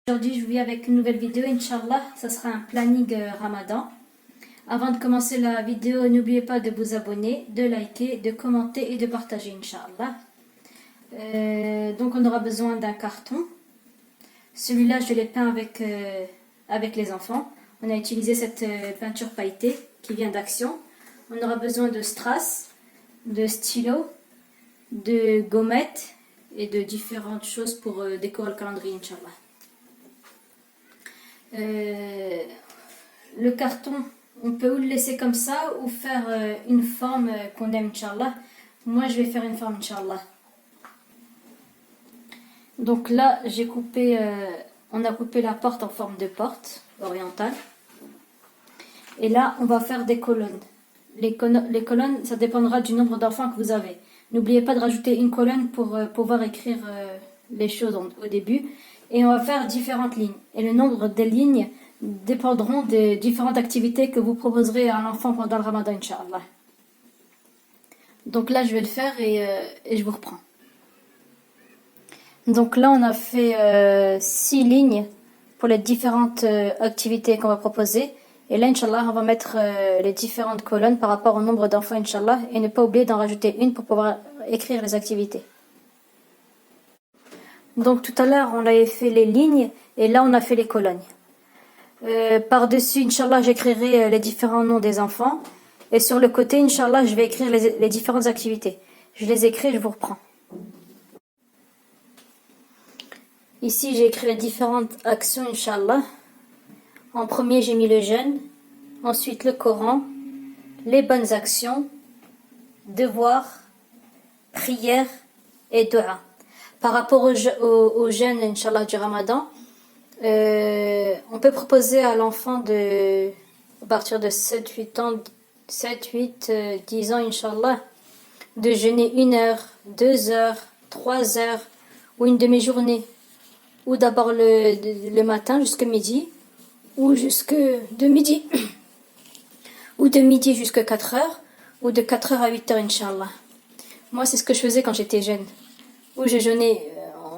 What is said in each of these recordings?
Aujourd'hui, je viens avec une nouvelle vidéo, Inch'Allah. Ça sera un planning Ramadan. Avant de commencer la vidéo, n'oubliez pas de vous abonner, de liker, de commenter et de partager, Inch'Allah. Donc, on aura besoin d'un carton. Celui-là, je l'ai peint avec les enfants. On a utilisé cette peinture pailletée qui vient d'Action. On aura besoin de strass, de stylos, de gommettes et de différentes choses pour décorer le calendrier, Inch'Allah. Le carton, on peut ou le laisser comme ça ou faire une forme qu'on aime, Inch'Allah. Moi, je vais faire une forme, Inch'Allah. Donc là, on a coupé la porte en forme de porte orientale. Et là, on va faire des colonnes. Les colonnes, ça dépendra du nombre d'enfants que vous avez. N'oubliez pas de rajouter une colonne pour pouvoir écrire les choses au début. Et on va faire différentes lignes. Et le nombre des lignes dépendront des différentes activités que vous proposerez à l'enfant pendant le Ramadan, Inch'Allah. Donc là, je vais le faire et je vous reprends. Donc là, on a fait 6 lignes pour les différentes activités qu'on va proposer. Et là, Inch'Allah, on va mettre les différentes colonnes par rapport au nombre d'enfants, Inch'Allah. Et ne pas oublier d'en rajouter une pour pouvoir écrire les activités. Donc tout à l'heure, on avait fait les lignes et là, on a fait les colonnes. Par-dessus, Inch'Allah, j'écrirai les différents noms des enfants. Et sur le côté, Inch'Allah, je vais écrire les différentes activités. Je les écris et je vous reprends. Ici, j'ai écrit les différentes actions, Inch'Allah. En premier, j'ai mis le jeûne. Ensuite, le Coran. Les bonnes actions. Devoirs. Prière et dua. Par rapport au jeûne, Inch'Allah, du Ramadan, on peut proposer à l'enfant à partir de 7-8 ans, 10 ans, Inch'Allah, de jeûner 1 heure, 2 heures, 3 heures ou une demi-journée. Ou d'abord le matin jusqu'à midi, ou de midi, ou de midi jusqu'à 4 heures, ou de 4 heures à 8 heures, Inch'Allah. Moi, c'est ce que je faisais quand j'étais jeune. Où je jeûnais,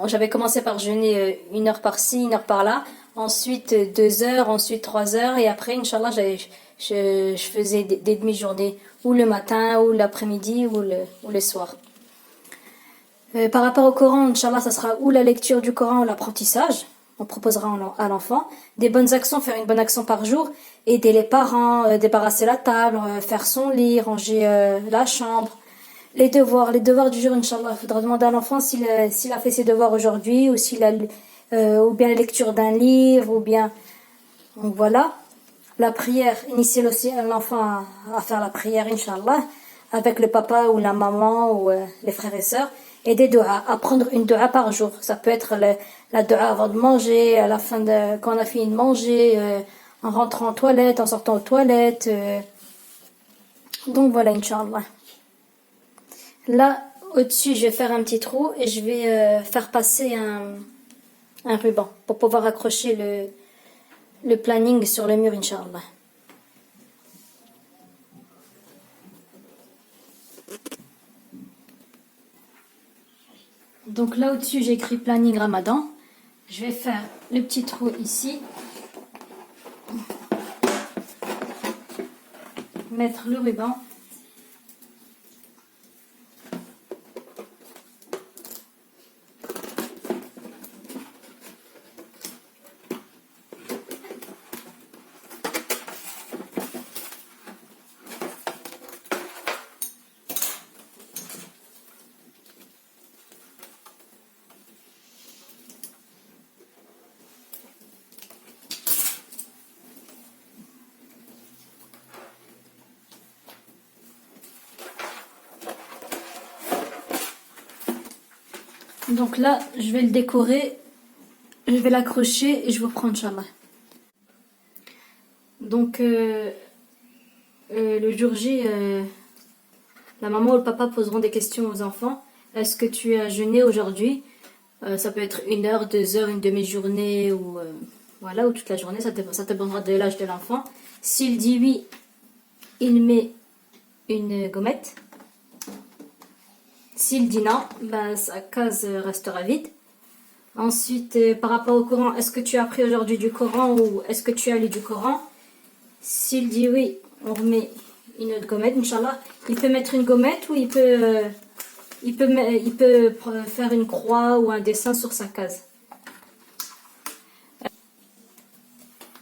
j'avais commencé par jeûner 1 heure par-ci, 1 heure par-là, ensuite 2 heures, ensuite 3 heures, et après, Inch'Allah, je faisais des demi-journées, ou le matin, ou l'après-midi, ou le soir. Par rapport au Coran, Inch'Allah, ça sera ou la lecture du Coran ou l'apprentissage. On proposera à l'enfant. Des bonnes actions, faire une bonne action par jour, aider les parents, débarrasser la table, faire son lit, ranger la chambre. Les devoirs du jour, Inch'Allah. Il faudra demander à l'enfant s'il a fait ses devoirs aujourd'hui ou ou bien la lecture d'un livre ou bien. Donc voilà. La prière, initier aussi l'enfant à faire la prière, Inch'Allah, avec le papa ou la maman ou les frères et sœurs. Et des doigts, apprendre une doua par jour. Ça peut être la doua avant de manger, à la fin quand on a fini de manger, en rentrant aux toilettes, en sortant aux toilettes. Donc voilà, Inch'Allah. Là, au-dessus, je vais faire un petit trou et je vais faire passer un ruban pour pouvoir accrocher le planning sur le mur, Inch'Allah. Donc là, au-dessus, j'ai écrit planning Ramadan. Je vais faire le petit trou ici. Mettre le ruban. Donc là, je vais le décorer, je vais l'accrocher et je vous reprends, Inch'Allah. Donc, le jour J, la maman ou le papa poseront des questions aux enfants. Est-ce que tu as jeûné aujourd'hui? Ça peut être 1 heure, 2 heures, une demi-journée ou voilà, ou toute la journée, ça dépendra de l'âge de l'enfant. S'il dit oui, il met une gommette. S'il dit non, ben, sa case restera vide. Ensuite, par rapport au Coran, est-ce que tu as appris aujourd'hui du Coran ou est-ce que tu as lu du Coran? S'il dit oui, on remet une autre gommette, Inch'Allah. Il peut mettre une gommette ou il peut faire une croix ou un dessin sur sa case.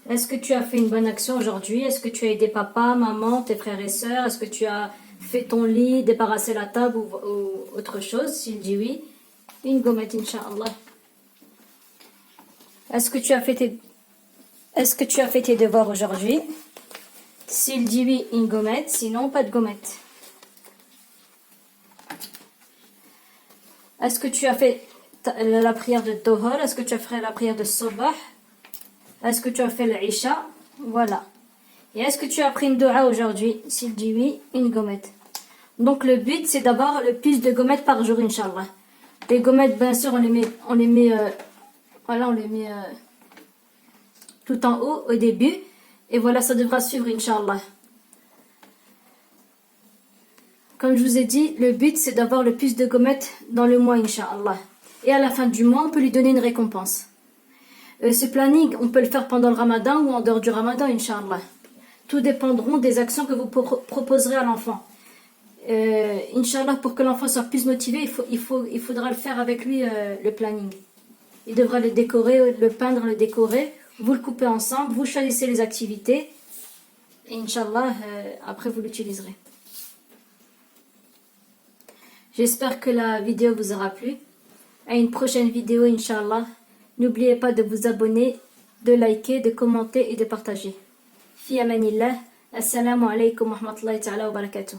Est-ce que tu as fait une bonne action aujourd'hui? Est-ce que tu as aidé papa, maman, tes frères et sœurs? Est-ce que tu as fait ton lit, débarrassé la table ou autre chose? S'il dit oui, une gommette, Inch'Allah. Est-ce que tu as fait tes devoirs aujourd'hui? S'il dit oui, une gommette, sinon pas de gommette. Est-ce que tu as fait la prière de Dohor? Est-ce que tu as fait la prière de Sobah? Est-ce que tu as fait l'Isha? Voilà. Et est-ce que tu as pris une dua aujourd'hui? S'il dit oui, une gommette. Donc le but, c'est d'avoir le plus de gommettes par jour, Inch'Allah. Les gommettes, bien sûr, on les met tout en haut au début. Et voilà, ça devra suivre, Inch'Allah. Comme je vous ai dit, le but, c'est d'avoir le plus de gommettes dans le mois, Inch'Allah. Et à la fin du mois, on peut lui donner une récompense. Ce planning, on peut le faire pendant le Ramadan ou en dehors du Ramadan, Inch'Allah. Tout dépendront des actions que vous proposerez à l'enfant. Inch'Allah, pour que l'enfant soit plus motivé, il faudra le faire avec lui, le planning. Il devra le décorer, le peindre, le décorer. Vous le coupez ensemble, vous choisissez les activités. Et Inch'Allah, après vous l'utiliserez. J'espère que la vidéo vous aura plu. À une prochaine vidéo, Inch'Allah. N'oubliez pas de vous abonner, de liker, de commenter et de partager. Fi amanillah. Assalamu alaikum wa rahmatullahi ta'ala wa barakatuh.